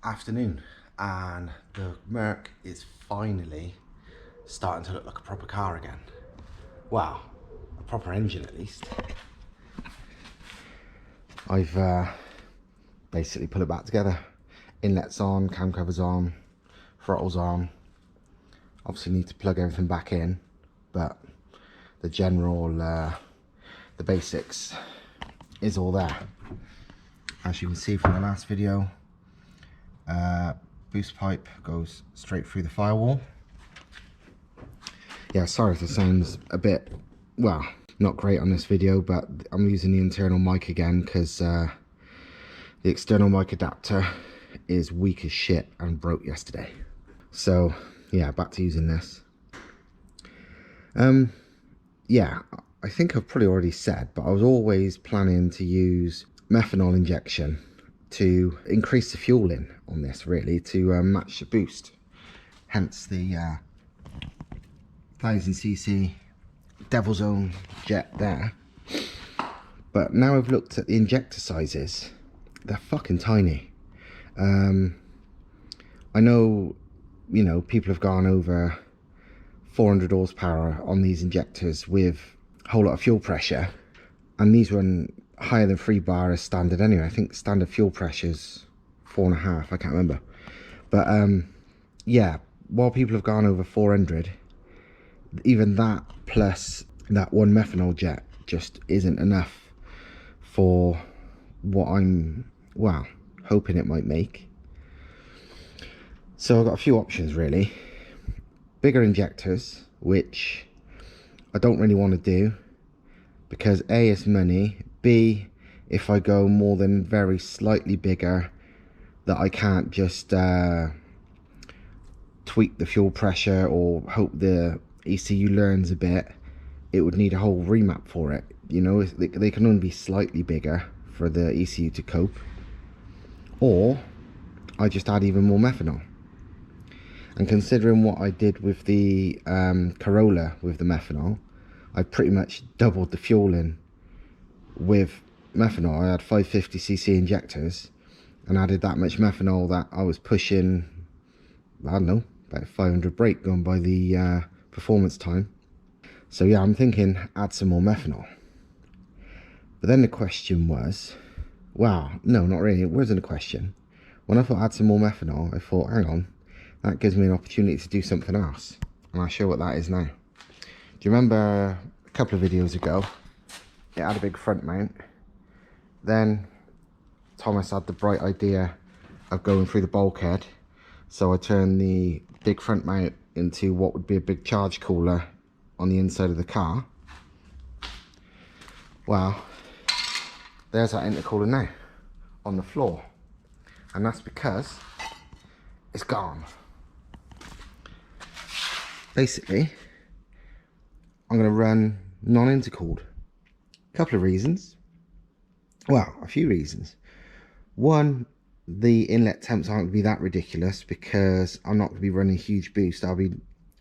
afternoon and the Merc is finally starting to look like a proper car again. Well, a proper engine at least. I've basically put it back together. Inlets on, cam covers on, throttles on. Obviously need to plug everything back in, but the general, the basics is all there. As you can see from the last video, boost pipe goes straight through the firewall. Yeah, sorry if it sounds a bit, well, not great on this video, but I'm using the internal mic again because the external mic adapter is weak as shit and broke yesterday. So yeah, back to using this. Yeah, I think I've probably already said, but I was always planning to use methanol injection to increase the fuel in on this, really, to match the boost. Hence the 1000cc Devil's Own jet there. But now I've looked at the injector sizes, they're fucking tiny. I know, you know, people have gone over 400 horsepower on these injectors with a whole lot of fuel pressure, and these run higher than 3 bar as standard anyway. I think standard fuel pressure's 4.5, I can't remember. But yeah, while people have gone over 400, even that plus that one methanol jet just isn't enough for what I'm, well, hoping it might make. So I've got a few options really. Bigger injectors, which I don't really want to do because A, it's money, B, if I go more than very slightly bigger, that I can't just tweak the fuel pressure or hope the ECU learns a bit. It would need a whole remap for it, you know. They can only be slightly bigger for the ECU to cope, or I just add even more methanol. And considering what I did with the Corolla with the methanol, I pretty much doubled the fuel in with methanol. I had 550cc injectors and added that much methanol that I was pushing, I don't know, about 500 brake going by the performance time. So yeah, I'm thinking add some more methanol. But then the question was, wow, no, not really, it wasn't a question. When I thought add some more methanol, I thought, hang on, that gives me an opportunity to do something else, and I'll show what that is now. Do you remember a couple of videos ago, it had a big front mount? Then Thomas had the bright idea of going through the bulkhead, so I turned the big front mount into what would be a big charge cooler on the inside of the car. Well, there's that intercooler now on the floor, and that's because it's gone. Basically, I'm going to run non-intercooled. A couple of reasons. Well, a few reasons. One, the inlet temps aren't going to be that ridiculous because I'm not going to be running a huge boost. I'll be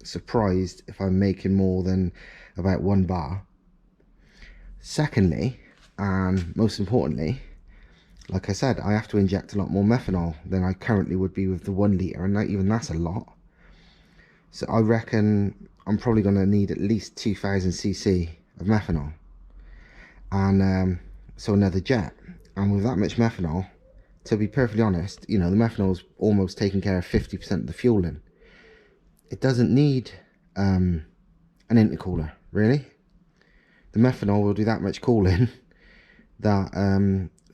surprised if I'm making more than about 1 bar. Secondly, and most importantly, like I said, I have to inject a lot more methanol than I currently would be with the 1 litre, and even that's a lot. So I reckon I'm probably going to need at least 2000cc of methanol, and so another jet. And with that much methanol, to be perfectly honest, you know, the methanol's almost taking care of 50% of the fuel in. It doesn't need an intercooler, really. The methanol will do that much cooling that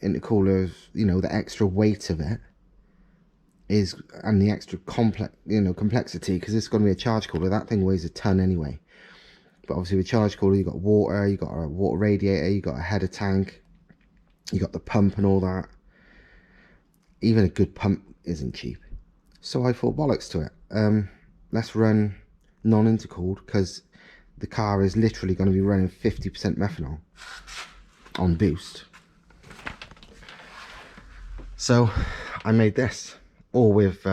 intercoolers, you know, the extra weight of it is, and the extra complex, you know, complexity, because it's going to be a charge cooler. That thing weighs a ton anyway. But obviously with charge cooler, you've got water, you've got a water radiator, you've got a header tank, you got the pump and all that. Even a good pump isn't cheap. So I thought, bollocks to it. Let's run non-intercooled, because the car is literally going to be running 50% methanol on boost. So I made this, all with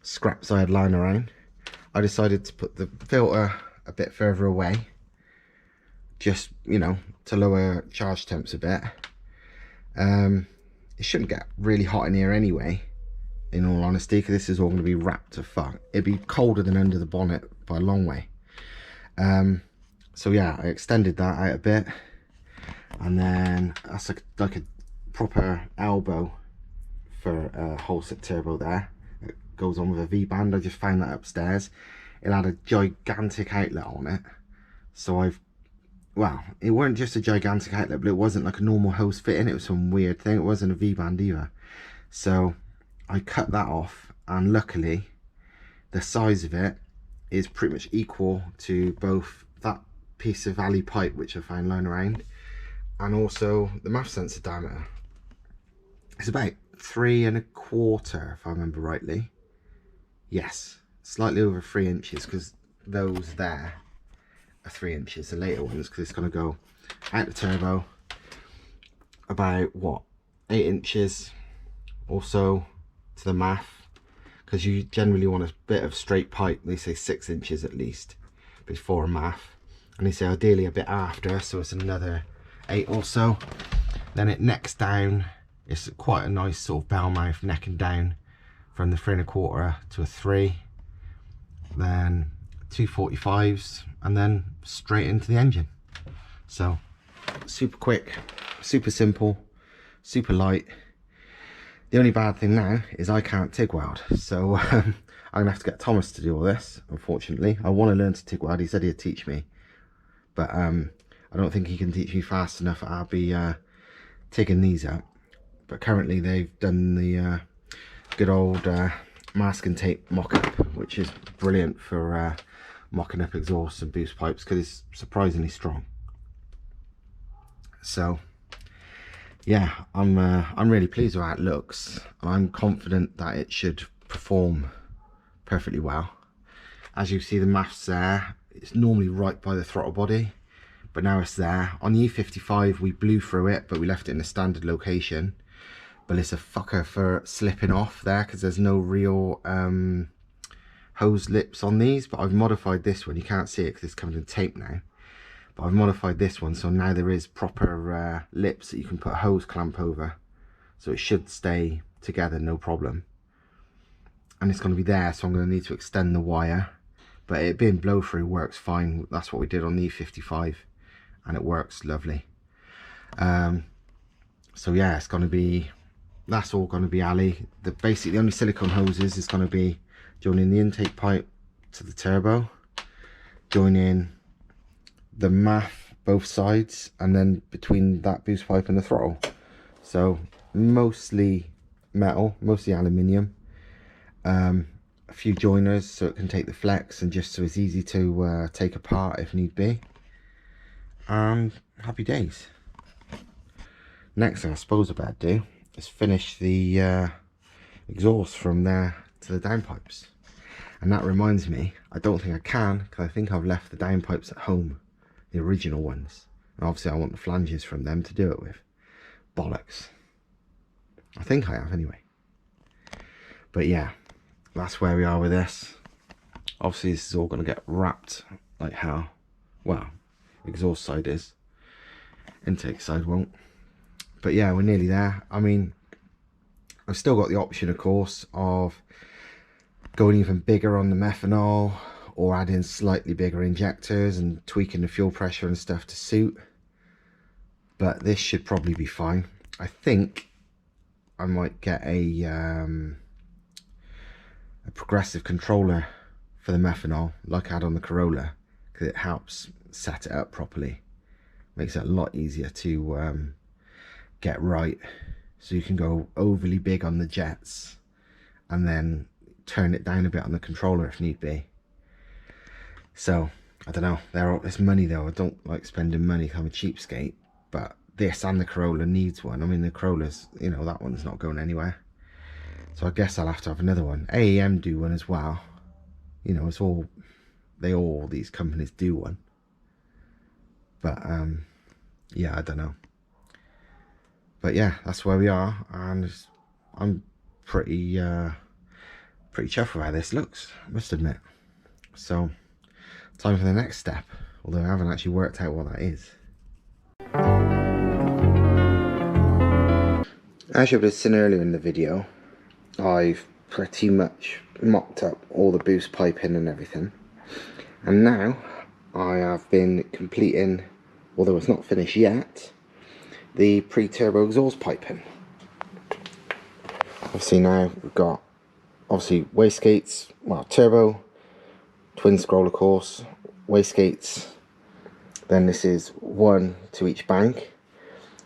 scraps I had lying around. I decided to put the filter a bit further away, just, you know, to lower charge temps a bit. It shouldn't get really hot in here anyway, in all honesty, because this is all going to be wrapped to fuck. It'd be colder than under the bonnet by a long way. So yeah, I extended that out a bit, and then that's like a proper elbow for a whole set turbo there. It goes on with a V-band. I just found that upstairs. It had a gigantic outlet on it, so well, it weren't just a gigantic outlet, but it wasn't like a normal hose fitting. It was some weird thing. It wasn't a V-band either. So I cut that off, and luckily the size of it is pretty much equal to both that piece of alley pipe which I found lying around, and also the MAF sensor diameter. It's about 3 1/4, if I remember rightly. Yes, slightly over 3 inches, because those there are 3 inches, the later ones, because it's going to go out the turbo about, what, 8 inches or so to the MAF, because you generally want a bit of straight pipe. They say 6 inches at least before a MAF, and they say ideally a bit after, so it's another 8 or so. Then it necks down. It's quite a nice sort of bell mouth necking down from the 3 1/4 to a 3, then 2 45s, and then straight into the engine. So super quick, super simple, super light. The only bad thing now is I can't TIG weld, so I'm gonna have to get Thomas to do all this, unfortunately. I want to learn to TIG weld. He said he'd teach me, but I don't think he can teach me fast enough. I'll be TIGging these up. But currently they've done the good old masking tape mock-up, which is brilliant for mocking up exhaust and boost pipes, because it's surprisingly strong. So yeah, I'm really pleased with how it looks, and I'm confident that it should perform perfectly well. As you see, the MAF's there. It's normally right by the throttle body, but now it's there. On the E55 we blew through it, but we left it in a standard location. But it's a fucker for slipping off there, because there's no real hose lips on these. But I've modified this one. You can't see it because it's covered in tape now, but I've modified this one, so now there is proper lips that you can put a hose clamp over, so it should stay together no problem. And it's going to be there, so I'm going to need to extend the wire, but it being blow through works fine. That's what we did on the E55, and it works lovely. So yeah, it's going to be, that's all going to be alley. Basically the only silicone hoses is going to be joining the intake pipe to the turbo, joining the MAF both sides, and then between that boost pipe and the throttle. So mostly metal, mostly aluminium. A few joiners so it can take the flex, and just so it's easy to take apart if need be. And happy days. Next thing I suppose I better do is finish the exhaust from there to the downpipes. And that reminds me, I don't think I can, because I think I've left the downpipes at home, the original ones, and obviously I want the flanges from them to do it with. Bollocks. I think I have anyway. But yeah, that's where we are with this. Obviously this is all going to get wrapped like hell. Well, exhaust side is, intake side won't. But yeah, we're nearly there. I mean, I've still got the option, of course, of going even bigger on the methanol, or adding slightly bigger injectors and tweaking the fuel pressure and stuff to suit. But this should probably be fine. I think I might get a progressive controller for the methanol, like I had on the Corolla, because it helps set it up properly. Makes it a lot easier to get right, so you can go overly big on the jets and then turn it down a bit on the controller if need be. So I don't know, it's money though. I don't like spending money, I'm a cheapskate, but this and the Corolla needs one. I mean, the Corolla's, you know, that one's not going anywhere, so I guess I'll have to have another one. AEM do one as well, you know, it's all, these companies do one. But yeah, I don't know. But yeah, that's where we are, and I'm pretty chuffed with how this looks, I must admit. So time for the next step, although I haven't actually worked out what that is. As you would have seen earlier in the video, I've pretty much mocked up all the boost piping and everything, and now I have been completing, although it's not finished yet, the pre-turbo exhaust piping. Obviously now we've got wastegates, well, turbo, twin scroll of course, wastegates, then this is one to each bank.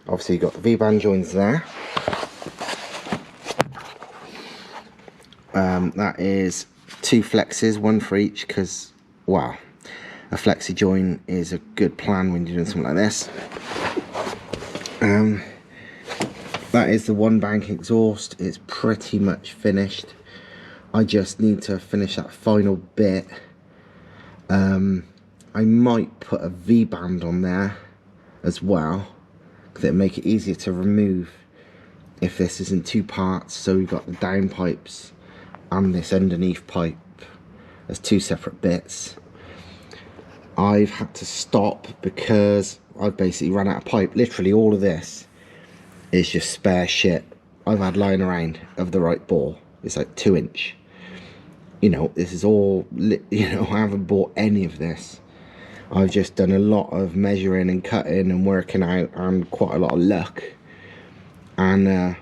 Obviously you've got the V-band joins there. That is 2 flexes, one for each, because, wow, a flexi join is a good plan when you're doing something like this. That is the 1 bank exhaust. It's pretty much finished. I just need to finish that final bit. I might put a V-band on there as well, because it'll make it easier to remove if this is in 2 parts. So we've got the down pipes and this underneath pipe as 2 separate bits. I've had to stop because I've basically run out of pipe. Literally all of this is just spare shit I've had lying around of the right bore. It's like 2 inch. You know, this is all, you know, I haven't bought any of this. I've just done a lot of measuring and cutting and working out and quite a lot of luck. And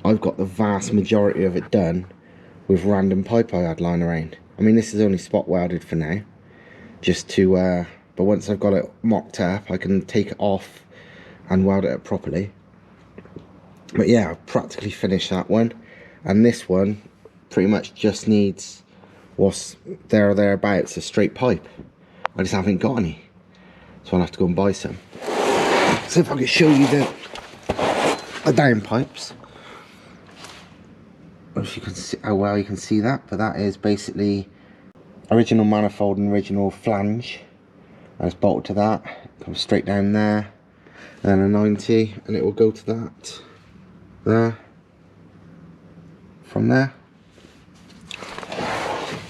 I've got the vast majority of it done with random pipe I had lying around. I mean, this is only spot welded for now, just to, but once I've got it mocked up, I can take it off and weld it up properly. But yeah, I've practically finished that one, and this one pretty much just needs what's there or thereabouts, a straight pipe. I just haven't got any, so I'll have to go and buy some. So if I could show you the down pipes, if you can see how well you can see that, but that is basically original manifold and original flange. I just bolted to that, comes straight down there, and then a 90, and it will go to that there, from there.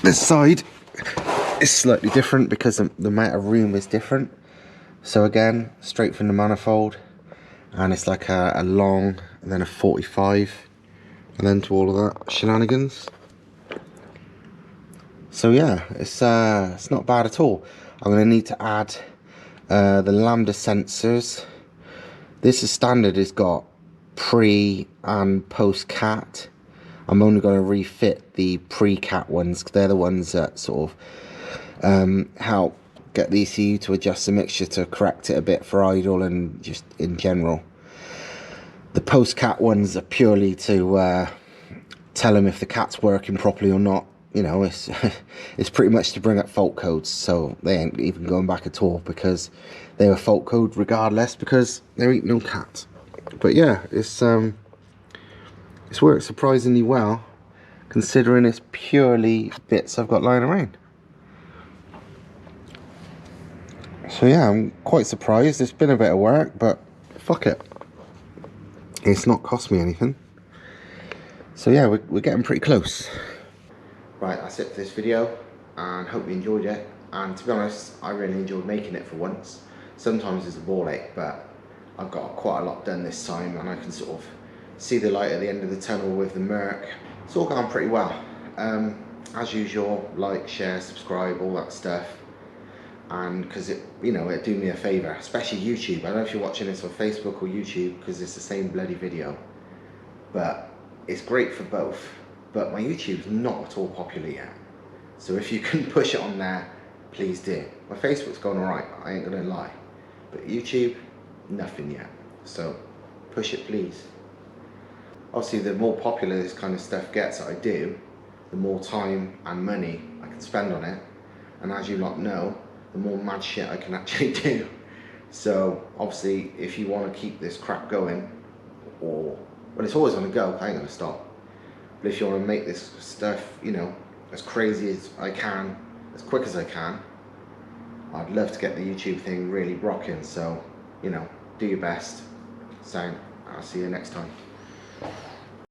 This side is slightly different because the amount of room is different. So again, straight from the manifold, and it's like a long and then a 45, and then to all of that shenanigans. So yeah, it's not bad at all. I'm going to need to add the lambda sensors. This is standard, it's got pre and post cat. I'm only going to refit the pre-cat ones, because they're the ones that sort of help get the ECU to adjust the mixture to correct it a bit for idle and just in general. The post-cat ones are purely to tell them if the cat's working properly or not. You know, it's it's pretty much to bring up fault codes, so they ain't even going back at all, because they were fault code regardless, because there ain't no cat. But yeah, it's worked surprisingly well, considering it's purely bits I've got lying around. So yeah, I'm quite surprised. It's been a bit of work, but fuck it, it's not cost me anything. So yeah, we're getting pretty close. Right, that's it for this video, and hope you enjoyed it. And to be honest, I really enjoyed making it for once. Sometimes it's a ball ache, but I've got quite a lot done this time, and I can sort of see the light at the end of the tunnel with the Merc. It's all gone pretty well. As usual, like, share, subscribe, all that stuff. And because it, you know, it'd do me a favour, especially YouTube. I don't know if you're watching this on Facebook or YouTube, because it's the same bloody video, but it's great for both. But my YouTube's not at all popular yet, so if you can push it on there, please do. My Facebook's going alright, I ain't gonna lie, but YouTube, nothing yet. So push it, please. Obviously, the more popular this kind of stuff gets that I do, the more time and money I can spend on it, and as you lot know, the more mad shit I can actually do. So obviously, if you want to keep this crap going, or, well, it's always on the go, I ain't gonna stop. But if you want to make this stuff, you know, as crazy as I can, as quick as I can, I'd love to get the YouTube thing really rocking. So, you know, do your best. Sound. I'll see you next time.